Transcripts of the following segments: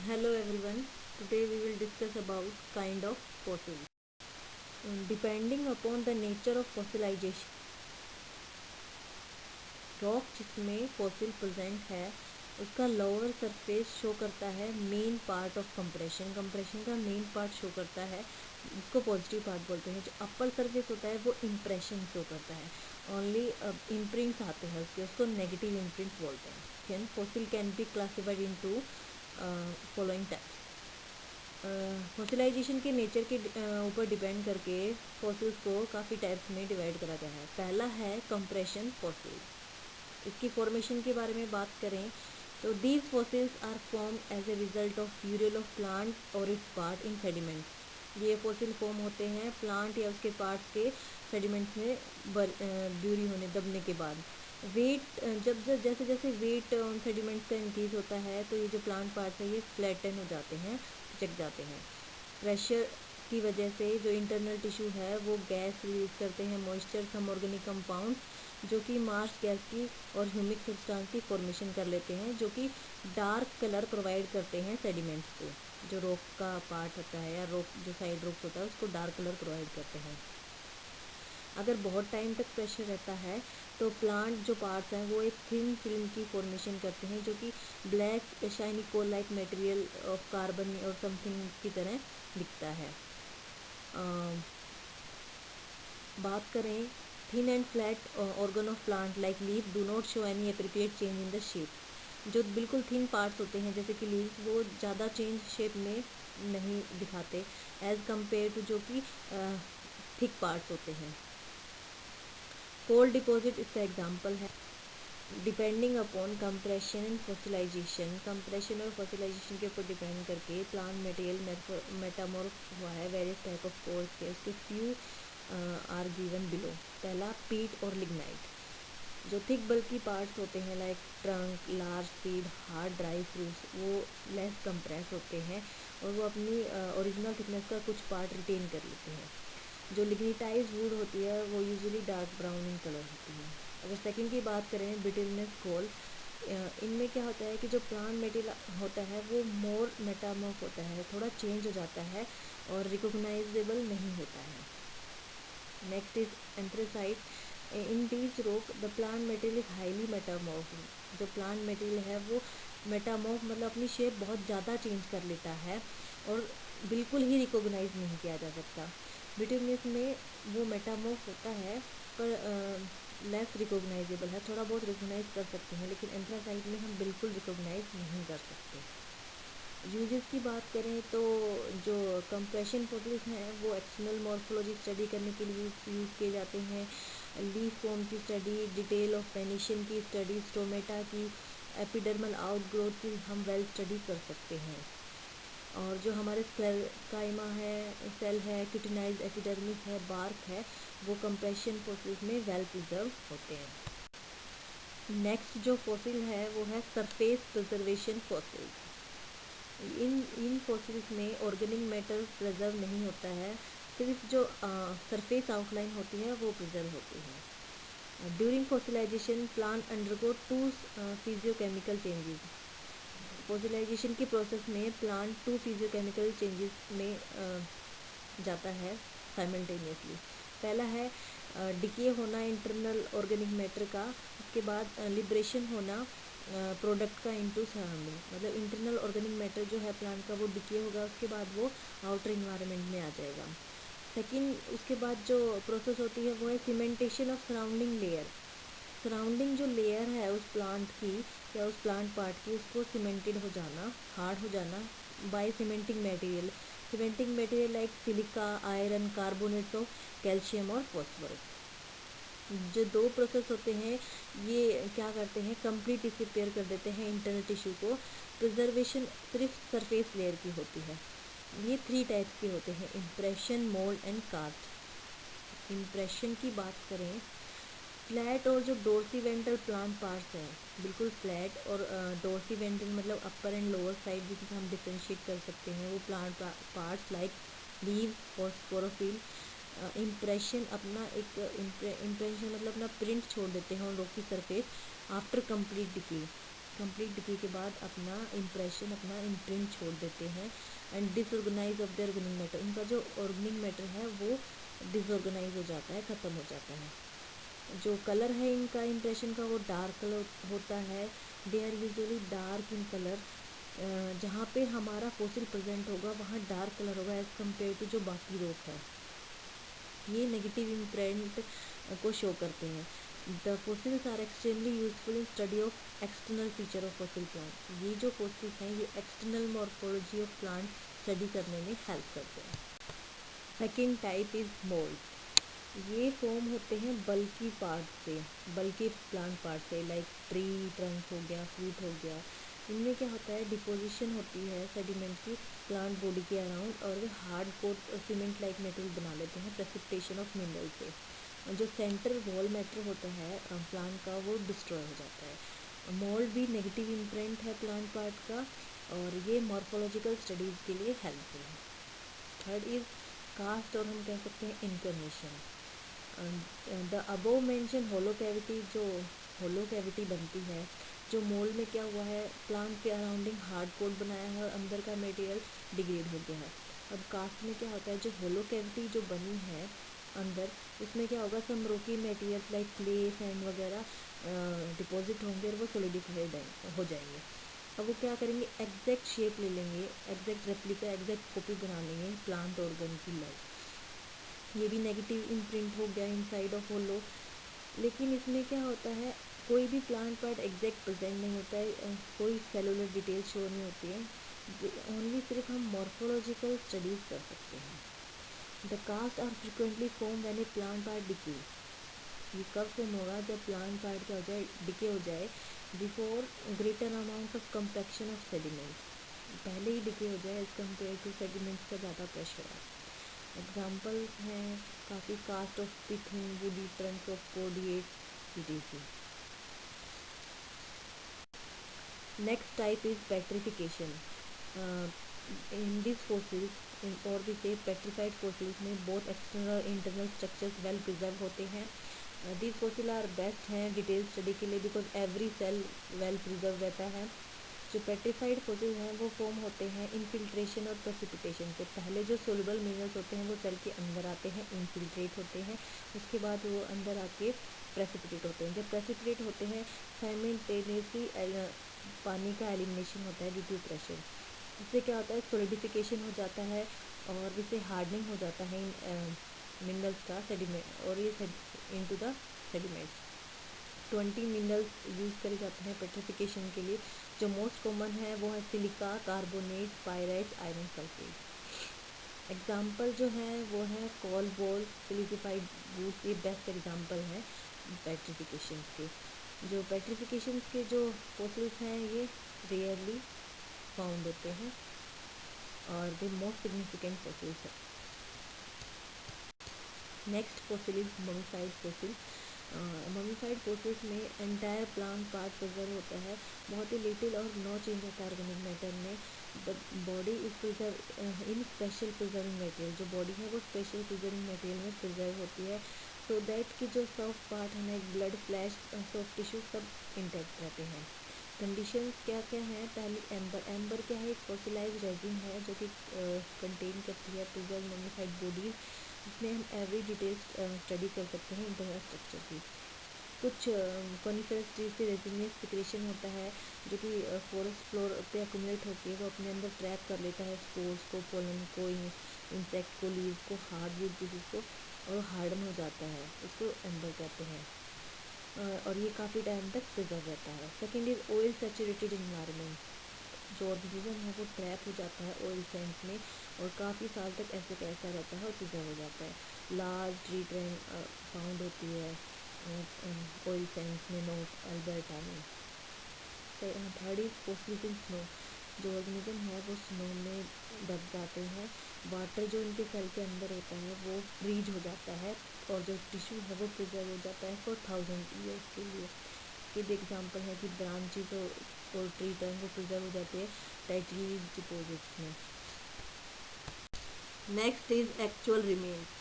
Hello everyone. Today we will discuss about kind of fossils. Depending upon the nature of fossilization, rock जिसमें fossil present है उसका lower surface show करता है main part of compression. Compression का main part show करता है, उसको positive part बोलते हैं। जो अपर सरफेस होता है वो इम्प्रेशन शो करता है, ओनली इम्प्रिंट्स आते हैं उसको नेगेटिव इम्प्रिंट्स बोलते हैं। Can fossil can be classified into following types. Fossilisation के नेचर के ऊपर डिपेंड करके फॉसिल्स को काफ़ी टाइप्स में डिवाइड करा गया है। पहला है कंप्रेशन फॉसिल। इसकी फॉर्मेशन के बारे में बात करें तो these fossils are form as a result of burial of plant और इट्स पार्ट इन सेडिमेंट। ये फॉसिल फॉर्म होते हैं प्लांट या उसके पार्ट्स के सेडिमेंट्स में ब्यूरी होने दबने के बाद। वेट जब जैसे जैसे वेट उन सेडिमेंट्स का इंक्रीज होता है तो ये जो प्लांट पार्ट्स है ये फ्लैटन हो जाते हैं, चिपक जाते हैं। प्रेशर की वजह से जो इंटरनल टिश्यू है वो गैस रिलीज करते हैं, मॉइस्चर, सम ऑर्गेनिक कंपाउंड जो कि मार्श गैस की और ह्यूमिक सब्सटेंस की फॉर्मेशन कर लेते हैं, जो कि डार्क कलर प्रोवाइड करते हैं सेडिमेंट्स को। जो रॉक का पार्ट होता है या रॉक जो साइड रॉक होता है उसको डार्क कलर प्रोवाइड करते हैं। अगर बहुत टाइम तक प्रेशर रहता है तो प्लांट जो पार्ट्स हैं वो एक थिन फिल्म की फॉर्मेशन करते हैं, जो कि black shiny coal like material of carbon और समथिंग की तरह दिखता है। बात करें thin and flat organ of plant like leaf do not show any appropriate change in the shape. जो बिल्कुल थिन पार्ट्स होते हैं जैसे कि लीफ, वो ज़्यादा चेंज शेप में नहीं दिखाते एज कम्पेयर टू जो कि थिक पार्ट्स होते हैं। कोल्ड डिपॉजिट इसका एग्जाम्पल है। Depending upon compression and fossilisation, compression और फॉसिलाइजेशन के ऊपर डिपेंड करके प्लांट मटेरियल मेटामॉर्फ हुआ है वेरियस टाइप ऑफ कोर्स के। उसके फ्यू आर गिवन बिलो। पहला पीट और लिग्नाइट। जो थिक बल्कि पार्ट्स होते हैं like trunk, large seed, hard dry fruits, वो लेस कंप्रेस होते हैं और वो अपनी ओरिजिनल थिकनेस का कुछ पार्ट रिटेन कर लेते हैं। जो लिग्निटाइज वुड होती है वो usually dark brown in colour होती है। अगर सेकंड की बात करें ब्रिटलनेस कोल, इनमें क्या होता है कि जो प्लांट मटेरियल होता है वो मोर मेटामॉर्फ होता है, थोड़ा चेंज हो जाता है और रिकॉग्नाइजेबल नहीं होता है। Next is anthracite. In these rock the plant material is highly metamorph. जो प्लांट मटेरियल है वो मेटामॉर्फ मतलब अपनी शेप बहुत ज़्यादा चेंज कर लेता है और बिल्कुल ही रिकॉग्नाइज नहीं किया जा सकता। बिटरनेस में वो मेटामॉर्फ होता है पर लेस रिकॉग्नाइजेबल है, थोड़ा बहुत रिकॉग्नाइज कर सकते हैं, लेकिन एंथ्रासाइट में हम बिल्कुल रिकॉग्नाइज नहीं कर सकते। यूजेस की बात करें तो जो कंप्रेशन फॉसिल्स हैं वो एक्सटर्नल मॉर्फोलॉजी स्टडी करने के लिए यूज़ किए जाते हैं। लीफ फॉर्म की स्टडी, डिटेल ऑफ पेनिशियन की स्टडी, स्टोमेटा की, एपिडर्मल आउटग्रोथ की हम वेल स्टडी कर सकते हैं। और जो हमारे सेल काइमा है, सेल है, किटनाइज एपिडर्मिस है, बार्क है, वो कंप्रेशन फॉसिल्स में वेल प्रिजर्व होते हैं। नेक्स्ट जो फॉसिल है वो है सरफेस प्रिजर्वेशन फॉसिल्स। इन फॉसिल्स में ऑर्गेनिक मैटर प्रिजर्व नहीं होता है, सिर्फ जो सरफेस आउटलाइन होती है वो प्रिजर्व होती है। During fossilization plant undergo two physiochemical changes. Fossilization की प्रोसेस में प्लांट टू फिजियोकेमिकल चेंजेस में जाता है साइमल्टेनियसली। पहला है डिके होना इंटरनल ऑर्गेनिक मैटर का, उसके बाद लिब्रेशन होना प्रोडक्ट का इनटू सराउंडिंग। मतलब इंटरनल ऑर्गेनिक मैटर जो है प्लांट का वो डिके होगा, उसके बाद वो आउटर इन्वायरमेंट में आ जाएगा। सेकंड, उसके बाद जो प्रोसेस होती है वो है cementation of surrounding layer. Surrounding जो लेयर है उस प्लांट की या उस प्लांट पार्ट की, उसको सीमेंटेड हो जाना, हार्ड हो जाना by cementing material. Cementing material like silica, iron, carbonates of calcium और फॉस्फोरस। जो दो प्रोसेस होते हैं ये क्या करते हैं, कंप्लीट डिसरिपेयर कर देते हैं इंटरनल टिश्यू को। प्रिजर्वेशन सिर्फ सरफेस लेयर की होती है। ये थ्री टाइप्स के होते हैं, impression, mould and cast. Impression की बात करें, फ्लैट और जो डोर्सी वेंट्रल प्लांट पार्ट्स हैं बिल्कुल फ्लैट, और डोर्सी वेंट्रल मतलब अपर एंड लोअर साइड जिससे हम डिफ्रेंशिएट कर सकते हैं, वो प्लांट पार्ट्स लाइक लीव और स्पोरोफिल इम्प्रेशन अपना एक इम्प्रेशन मतलब अपना प्रिंट छोड़ देते हैं उन रॉक की surface after complete decay. Complete decay के बाद अपना इम्प्रेशन, अपना इम्प्रिंट छोड़ देते हैं। And disorganise of the organic matter, उनका जो ऑर्गेनिक मैटर है वो डिसऑर्गेनाइज हो जाता है, ख़त्म हो जाता है। जो कलर है इनका इम्प्रेशन का वो डार्क कलर होता है। They are usually dark in colour. जहाँ पे हमारा फॉसिल प्रेजेंट होगा वहाँ डार्क कलर होगा एज़ कम्पेयर टू जो बाकी रॉक है। ये नेगेटिव इम्प्रिंट को शो करते हैं। The fossils are extremely useful in study of external feature of fossil plant. ये जो फॉसिल्स हैं ये external morphology of plant study करने में हेल्प करते हैं। Second type is mould. ये फॉर्म होते हैं बल्की पार्ट से, बल्की प्लांट पार्ट से, लाइक ट्री ट्रंक हो गया, फ्रूट हो गया। इनमें क्या होता है, डिपोजिशन होती है सेडिमेंट की प्लांट बॉडी के अराउंड और वे hard coat cement like material बना लेते हैं प्रेसिपिटेशन ऑफ मिनरल से। जो सेंटर वॉल मैटर होता है प्लांट का वो डिस्ट्रॉय हो जाता है। मोल्ड भी नेगेटिव इम्प्रिंट है प्लांट पार्ट का और ये मॉर्फोलॉजिकल स्टडीज़ के लिए हेल्पफुल है। थर्ड इज़ कास्ट, और हम कह सकते हैं incarnation. The above mention hollow cavity, जो होलो कैविटी बनती है, जो मोल्ड में क्या हुआ है, प्लांट के अराउंडिंग हार्ड कोट बनाया है और अंदर का मटेरियल डिग्रेड हो गया है। अब कास्ट में क्या होता है, जो होलो कैविटी जो बनी है अंदर, उसमें क्या होगा, सम रोकी मटेरियल लाइक क्ले सैंड वगैरह डिपॉजिट होंगे और वो सोलिडिफाइड हो जाएंगे। अब वो क्या करेंगे, एग्जैक्ट शेप ले लेंगे, एग्जैक्ट रेप्लिका, एग्जैक्ट कॉपी बना लेंगे प्लांट ऑर्गन की लाइक। ये भी नेगेटिव इम्प्रिंट हो गया इनसाइड ऑफ होलो। लेकिन इसमें क्या होता है, कोई भी प्लांट पार्ट एग्जैक्ट प्रेजेंट नहीं होता है, कोई सेलुलर डिटेल शो नहीं होती है, ओनली सिर्फ हम मॉर्फोलॉजिकल स्टडीज़ कर सकते हैं। The cast are frequently form when a plant part decay. ये कब फॉर्म होगा, जब प्लांट पार्ट क्या हो जाए, डिके हो जाए, before greater amount of compaction of sediment, पहले ही डिके हो जाए एज कम्पेयर टू सेडिमेंट्स का ज़्यादा प्रेशर है। एग्जाम्पल हैं काफ़ी, कास्ट ऑफ पिथून, woody trunk of cordaites etc. Next type is petrification. In this fossils और भी से पेट्रिफाइड फोसिल्स में बोथ एक्सटर्नल और इंटरनल स्ट्रक्चर्स वेल प्रिजर्व होते हैं। दिस फोसिल आर बेस्ट हैं डिटेल स्टडी के लिए because every cell well preserve रहता है। जो पेट्रिफाइड फोसिल हैं वो फॉर्म होते हैं इनफिल्ट्रेशन और प्रेसिपिटेशन से। पहले जो सोल्यूबल मिनरल्स होते हैं वो सेल के अंदर आते हैं, इनफिल्ट्रेट होते हैं, उसके बाद वो अंदर आके प्रेसिपिटेट होते हैं। जब प्रेसिपिटेट होते हैं साइमल्टेनियसली पानी का एलिमिनेशन होता है ड्यू टू प्रेशर। इससे क्या होता है, सॉलिडिफिकेशन हो जाता है और इससे हार्डनिंग हो जाता है मिनरल्स का सेडिमेंट और ये into the sediment. 20 minerals use करे जाते हैं पेट्रिफिकेशन के लिए। जो मोस्ट कॉमन है वो है silica, carbonate, pyrite, iron sulphate. Example जो है वो है कॉल बॉल, सिलिसिफाइड बूट, ये बेस्ट एग्जाम्पल हैं पेट्रिफिकेशन के। जो पेट्रिफिकेशन के जो फोसिल्स हैं ये रेयरली फाउंड होते हैं और वे मोस्ट सिग्निफिकेंट फोसिल्स हैं। Next fossil is mummified fossil. Mummified fossils में एंटायर प्लांट पार्ट प्रिजर्व होता है, बहुत ही लिटिल और नो चेंज होता है ऑर्गेनिक मैटर में। The body is preserve in special preserving material, जो बॉडी है वो स्पेशल प्रिजर्विंग मटेरियल में प्रिजर्व होती है सो दैट कि जो सॉफ्ट पार्ट है like blood, flash, soft tissue सब इंटैक्ट रहते हैं। कंडीशंस क्या क्या हैं, पहली एम्बर। एम्बर क्या है, एक फॉसिलाइज रेजिन है जो कि कंटेन करती है प्रिजर्व ममीफाइड बॉडीज, जिसमें हम एवरी डिटेल स्टडी कर सकते हैं इंटरनल स्ट्रक्चर की। कुछ कॉनिफरस ट्री से रेजिनियस सिक्रेशन होता है जो कि फॉरेस्ट फ्लोर पे अक्यूमुलेट होती है, वो अपने अंदर ट्रैप कर लेता है स्पोर्स को, पोलन को, इंसेक्ट को, लीव्स को, हार्डवुड डिजीज को, और हार्डन हो जाता है, उसको एम्बर कहते हैं। और ये काफ़ी टाइम तक प्रिजर्व रहता है। Second is oil saturated environment, जो ऑर्गेनिज्म है वो ट्रैप हो जाता है ऑयल सेंस में और काफ़ी साल तक ऐसे का ऐसा रहता है और प्रिजर्व हो जाता है। लार्ज ट्री ट्रंक फाउंड होती है ऑयल सेंस में, नॉर्थ अल्बर्टा में। Third is fossils in snow, जो ऑर्गेनिज्म है वो स्नो में दब जाते हैं, वाटर जो उनके सेल के अंदर होता है वो फ्रीज हो जाता है और जो टिश्यू है वो प्रिजर्व हो जाता है फॉर 1000 ईयर्स के लिए। इसके भी एग्जाम्पल है कि ब्रांचेज और ट्री टर्न वो प्रिजर्व हो जाती है टाइटली डिपोजिट्स में। Next is actual remains.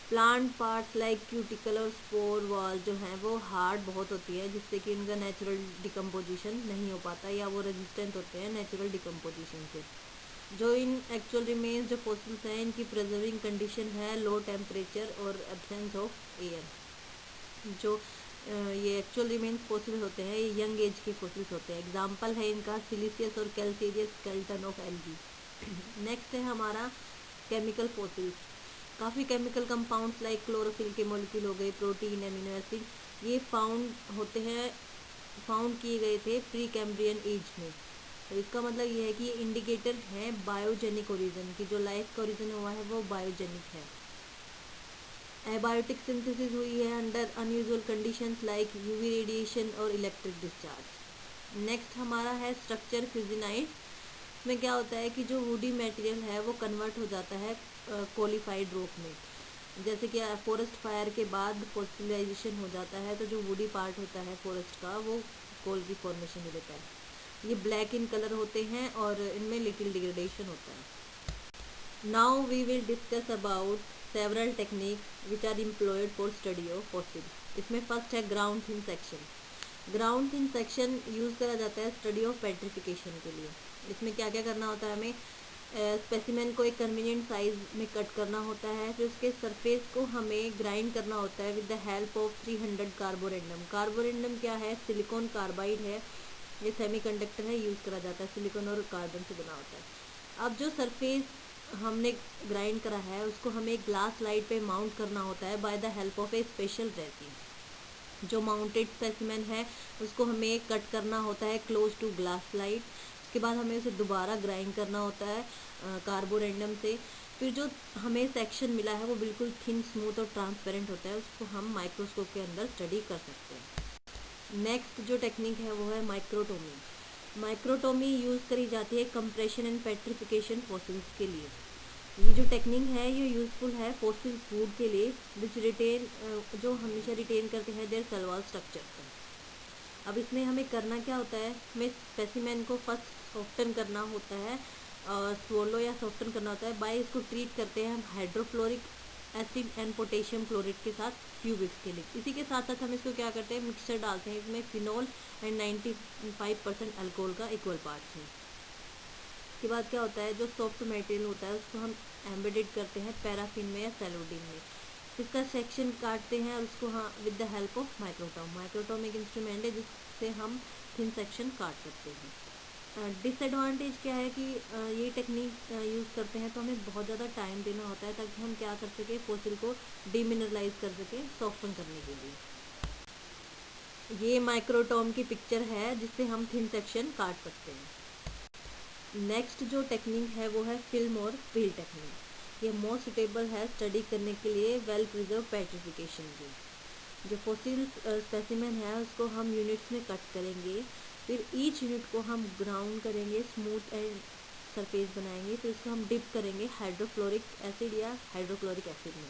Plant parts like cuticle और स्पोर वॉल जो हैं वो हार्ड बहुत होती है, जिससे कि उनका नेचुरल डिकम्पोजिशन नहीं हो पाता या वो रेजिस्टेंट होते हैं नेचुरल डिकम्पोजिशन से। जो इन एक्चुअल रिमेन्स जो फॉसिल्स हैं इनकी प्रिजर्विंग कंडीशन है लो टेम्परेचर और एब्सेंस ऑफ एयर। जो ये एक्चुअल रिमेन्स फॉसिल्स होते हैं ये यंग एज के फॉसिल्स होते हैं। एग्जाम्पल है इनका सिलिसियस और calcareous skeleton of algae. Next है हमारा केमिकल फॉसिल्स। काफ़ी केमिकल कंपाउंड्स लाइक क्लोरोफिल के मॉलिक्यूल हो गए, प्रोटीन, एमिनो एसिड, ये फाउंड किए गए थे प्री कैम्ब्रियन एज में। तो इसका मतलब ये है कि ये इंडिकेटर है बायोजेनिक ओरिजिन की, जो लाइफ का ओरिजिन हुआ है वो बायोजेनिक है। एबायोटिक सिंथेसिस हुई है under unusual conditions like UV radiation और इलेक्ट्रिक डिस्चार्ज। नेक्स्ट हमारा है स्ट्रक्चर फ्यूजिनाइड। इसमें क्या होता है कि जो वुडी मटेरियल है वो कन्वर्ट हो जाता है क्वालिफाइड रॉक में। जैसे कि फॉरेस्ट फायर के बाद फॉसिलाइजेशन हो जाता है तो जो वुडी पार्ट होता है फॉरेस्ट का वो कोल की फॉर्मेशन में देता है। ये ब्लैक इन कलर होते हैं और इनमें लिटिल डिग्रेडेशन होता है। Now we will discuss about several technique which are employed for study of fossil. इसमें फर्स्ट है ground thin section. Ground thin section use करा जाता है स्टडी ऑफ पेट्रिफिकेशन के लिए। इसमें क्या क्या करना होता है, हमें स्पेसिमेन को एक कन्वीनियंट साइज में कट करना होता है, फिर उसके सरफेस को हमें ग्राइंड करना होता है with the help of 300 Carborundum. Carborundum क्या है, सिलिकॉन कार्बाइड है, ये सेमीकंडक्टर है, यूज़ करा जाता है, सिलिकॉन और कार्बन से बना होता है। अब जो सरफेस हमने ग्राइंड करा है उसको हमें ग्लास स्लाइड पे माउंट करना होता है by the help of A special resin. जो माउंटेड स्पेसिमेन है उसको हमें कट करना होता है क्लोज टू ग्लास स्लाइड। उसके बाद हमें उसे दोबारा ग्राइंड करना होता है कार्बोरेंडम से। फिर जो हमें सेक्शन मिला है वो बिल्कुल थिन, स्मूथ और ट्रांसपेरेंट होता है, उसको हम माइक्रोस्कोप के अंदर स्टडी कर सकते हैं। नेक्स्ट जो टेक्निक है वो है माइक्रोटोमी। माइक्रोटोमी यूज़ करी जाती है कंप्रेशन एंड पेट्रिफिकेशन फॉसिल्स के लिए। ये जो टेक्निक है ये यूज़फुल है फॉसिल फूड के लिए विच रिटेन जो हमेशा रिटेन करते हैं देयर सेलुलर स्ट्रक्चर को। अब इसमें हमें करना क्या होता है, हमें स्पेसिमेन को फर्स्ट सॉफ्टन करना होता है, स्वोलो या सॉफ्टन करना होता है बाय इसको ट्रीट करते हैं हम hydrofluoric acid and potassium chloride के साथ फ्यू वीक्स के लिए। इसी के साथ साथ हम इसको क्या करते हैं, मिक्सचर डालते हैं, इसमें फिनॉल एंड 95% अल्कोहल का इक्वल पार्ट है। इसके बाद क्या होता है, जो सॉफ्ट मटेरियल होता है उसको हम एम्बेडेड करते हैं पैराफिन में या सेलोडीन में। इसका सेक्शन काटते हैं और उसको हाँ with the help of microtome. Microtome एक इंस्ट्रूमेंट है जिससे हम थिन सेक्शन काट सकते हैं। डिसएडवांटेज क्या है कि ये टेक्निक यूज़ करते हैं तो हमें बहुत ज़्यादा टाइम देना होता है ताकि हम क्या कर सकें, फॉसिल को डीमिनरलाइज कर सकें सॉफ्टन करने के लिए। ये माइक्रोटोम की पिक्चर है जिससे हम थिन सेक्शन काट सकते हैं। नेक्स्ट जो टेक्निक है वो है फिल्म और फिल टेक्निक। ये मोस्ट सुटेबल है स्टडी करने के लिए वेल प्रिजर्व पेट्रिफिकेशन की। जो फॉसिल स्पेसिमेन है उसको हम यूनिट्स में कट करेंगे, फिर ईच यूनिट को हम ग्राउंड करेंगे, स्मूथ एंड सरफेस बनाएंगे, फिर उसको हम डिप करेंगे हाइड्रोफ्लोरिक एसिड या हाइड्रोक्लोरिक एसिड में।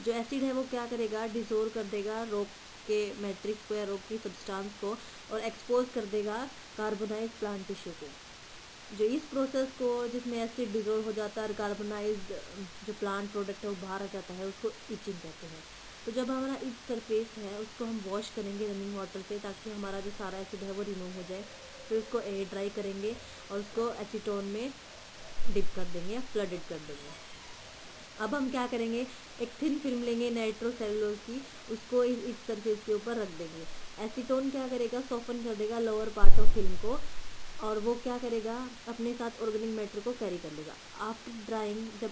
जो एसिड है वो क्या करेगा, डिसोल्व कर देगा रॉक के मैट्रिक्स को या रॉक की सब्सटेंस को और एक्सपोज कर देगा कार्बोनाइज प्लांट टिश्यू को। जो इस प्रोसेस को जिसमें एसिड डिसोल्व हो जाता है और कार्बोनाइज्ड जो प्लांट प्रोडक्ट है वो बाहर आ जाता है उसको इचिंग कहते हैं। तो जब हमारा इच सरफेस है उसको हम वॉश करेंगे रनिंग वाटर से ताकि हमारा जो सारा एसिड है वो रिमूव हो जाए। फिर उसको एयर ड्राई करेंगे और उसको एसीटोन में डिप कर देंगे या फ्लडेड कर देंगे। अब हम क्या करेंगे, एक थिन फिल्म लेंगे नाइट्रोसेलुलोज की, उसको इस सरफेस के ऊपर रख देंगे। एसीटोन क्या करेगा, सॉफ्टन कर देगा लोअर पार्ट ऑफ फिल्म को और वो क्या करेगा, अपने साथ ऑर्गेनिक मैटर को कैरी कर लेगा। आफ्टर ड्राइंग जब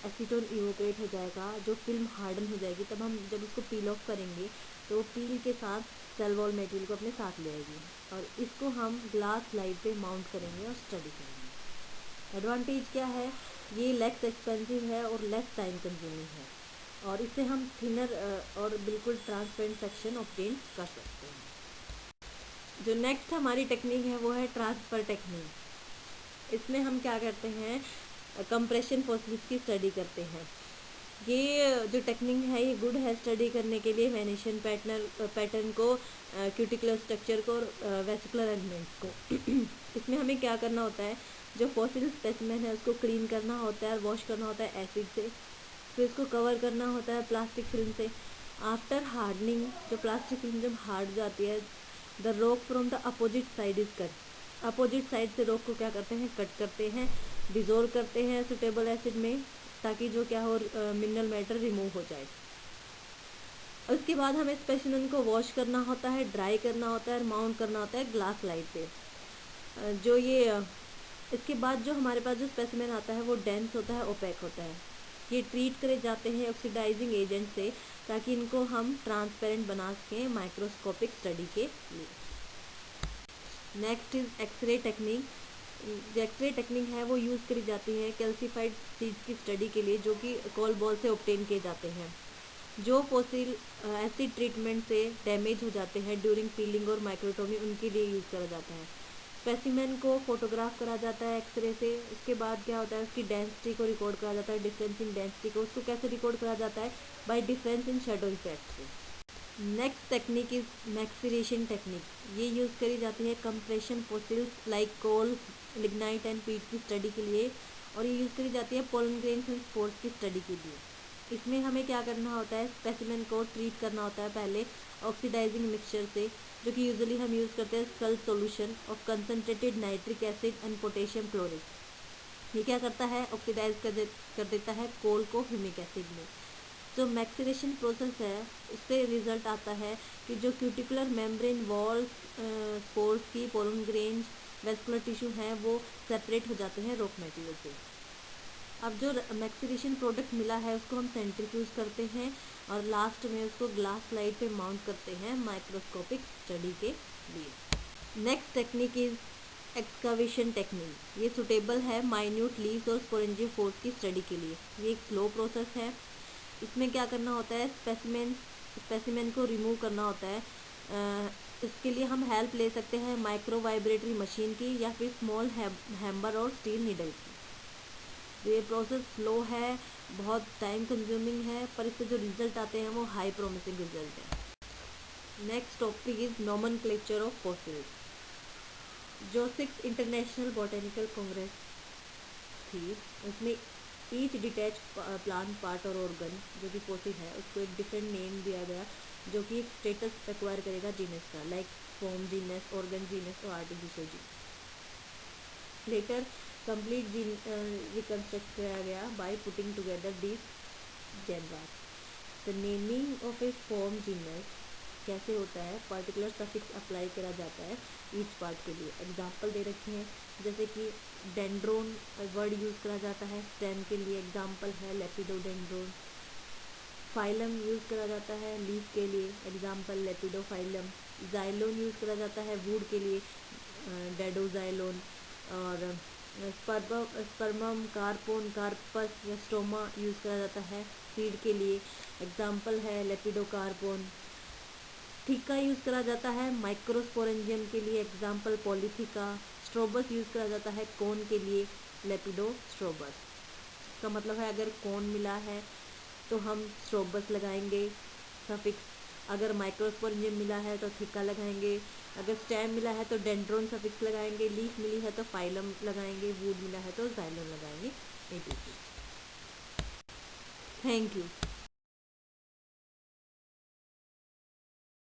एसीटोन इवोपरेट हो जाएगा, जो फिल्म हार्डन हो जाएगी, तब हम जब उसको पील ऑफ करेंगे तो पील के साथ सेल वॉल मटेरियल को अपने साथ ले आएगी और इसको हम ग्लास स्लाइड पे माउंट करेंगे और स्टडी करेंगे। एडवांटेज क्या है, ये लेस एक्सपेंसिव है और लेस टाइम कंज्यूमिंग है और इससे हम थिनर और बिल्कुल ट्रांसपेरेंट सेक्शन ऑब्टेन कर सकते हैं। जो नेक्स्ट हमारी टेक्निक है वो है ट्रांसफ़र टेक्निक। इसमें हम क्या करते हैं, कंप्रेशन फॉसिल्स की स्टडी करते हैं। ये जो टेक्निक है ये गुड है स्टडी करने के लिए वेनेशियन पैटर्न को, क्यूटिकुलर स्ट्रक्चर को और वेसिकुलर एलिमेंट्स को। इसमें हमें क्या करना होता है, जो फॉसिल स्पेसिमेन है उसको क्लीन करना होता है और वॉश करना होता है एसिड से। फिर इसको कवर करना होता है प्लास्टिक फिल्म से। आफ्टर हार्डनिंग, जो प्लास्टिक फिल्म जब हार्ड जाती है, the rock from the opposite side is cut. Opposite side से रॉक को क्या करते हैं, कट करते हैं, डिजोल्व करते हैं सुटेबल एसिड में, ताकि जो क्या हो मिनरल मैटर रिमूव हो जाए। उसके बाद हमें स्पेसिमेन को वॉश करना होता है, ड्राई करना होता है और माउंट करना होता है ग्लास स्लाइड पे। जो ये इसके बाद जो हमारे पास जो स्पेसिमेन आता है वो डेंस होता है, ओपेक होता है। ये ट्रीट करे जाते हैं ऑक्सीडाइजिंग एजेंट से, ताकि इनको हम ट्रांसपेरेंट बना सकें माइक्रोस्कोपिक स्टडी के लिए। Next is X ray technique. जो एक्सरे टेक्निक है वो यूज़ करी जाती है कैल्सीफाइड सीड्स की स्टडी के लिए, जो कि कोल बॉल से ऑब्टेन किए जाते हैं, जो फॉसिल एसिड ट्रीटमेंट से डैमेज हो जाते हैं ड्यूरिंग पीलिंग और माइक्रोटोमी, उनके लिए यूज़ करा जाता है। स्पेसिमेन को फोटोग्राफ करा जाता है एक्सरे से। उसके बाद क्या होता है, उसकी डेंसिटी को रिकॉर्ड करा जाता है, डिफरेंस इन डेंसिटी को। उसको कैसे रिकॉर्ड करा जाता है, by difference in shadow effect से। Next technique is maceration technique. ये यूज़ करी जाती है compression fossils like coal, lignite and peat की स्टडी के लिए, और ये यूज़ करी जाती है पोलन ग्रेन्स एंड स्पोर्स की स्टडी के लिए। इसमें हमें क्या करना होता है, स्पेसिमेन को ट्रीट करना होता है पहले ऑक्सीडाइजिंग मिक्सचर से, जो कि यूजुअली हम यूज़ करते हैं Salt solution of concentrated nitric acid and potassium chloride. ये क्या करता है, ऑक्सीडाइज कर देता है कोल को ह्यूमिक एसिड में। जो मैक्सिरेशन प्रोसेस है, उससे रिजल्ट आता है कि जो क्यूटिकुलर मेम्ब्रेन वॉल स्पोर्स की पोलन ग्रेन्स वेस्कुलर टिश्यू हैं वो सेपरेट हो जाते हैं रॉक मटेरियल से। अब जो मैक्सिरेशन प्रोडक्ट मिला है उसको हम सेंट्रीफ्यूज करते हैं और लास्ट में उसको ग्लास स्लाइड पे माउंट करते हैं माइक्रोस्कोपिक स्टडी के लिए। Next technique is excavation technique. ये सुटेबल है माइन्यूट लीव्स और स्पोरेंजियोफोर्स की स्टडी के लिए। ये एक स्लो प्रोसेस है। इसमें क्या करना होता है, स्पेसिमेन को रिमूव करना होता है। इसके लिए हम हेल्प ले सकते हैं माइक्रो वाइब्रेटरी मशीन की या फिर स्मॉल हैमर और स्टील नीडल की। ये प्रोसेस स्लो है, बहुत टाइम कंज्यूमिंग है, पर इससे जो रिजल्ट आते हैं वो हाई प्रोमिसिंग रिजल्ट है। Next topic is nomenclature of fossils. जो 6th इंटरनेशनल बॉटेनिकल कांग्रेस थी, उसमें ईच डिटैच प्लांट पार्ट और ऑर्गन जो कि फॉसिल है उसको एक डिफरेंट नेम दिया गया, जो कि एक स्टेटस एक्वायर करेगा जीनस का, like form genus, organ genus और artificial genus. Later complete reconstruct किया गया by putting together this genera. The naming of a form genus कैसे होता है, पर्टिकुलर सफिक्स अप्लाई करा जाता है ईच पार्ट के लिए। एग्जाम्पल दे रखे हैं, जैसे कि डेंड्रोन वर्ड यूज़ करा जाता है स्टेम के लिए, एग्जाम्पल है लेपिडोडेंड्रोन। फाइलम यूज़ करा जाता है लीफ के लिए, एग्जाम्पल लेपिडोफाइलम। जाइलोन यूज़ करा जाता है वुड के लिए, डेडोजाइलोन। और स्पर्मम, कार्पोन, कार्पस या स्टोमा यूज़ करा जाता है सीड के लिए, एग्जाम्पल है लेपिडोकार्पोन। थीका यूज़ करा जाता है माइक्रोस्पोरेंजियम के लिए, एग्जाम्पल पॉलीथिका। स्ट्रोबस यूज़ करा जाता है कोन के लिए, लेपिडोस्ट्रोबस। इसका मतलब है अगर कोन मिला है तो हम स्ट्रोबस लगाएंगे सफिक्स, अगर माइक्रोस्पोरेंजियम मिला है तो थीका लगाएंगे, अगर स्टेम मिला है तो डेंड्रोन सफिक्स लगाएंगे, लीफ मिली है तो फाइलम लगाएंगे, वुड मिला है तो जाइलोन लगाएंगे। Thank you.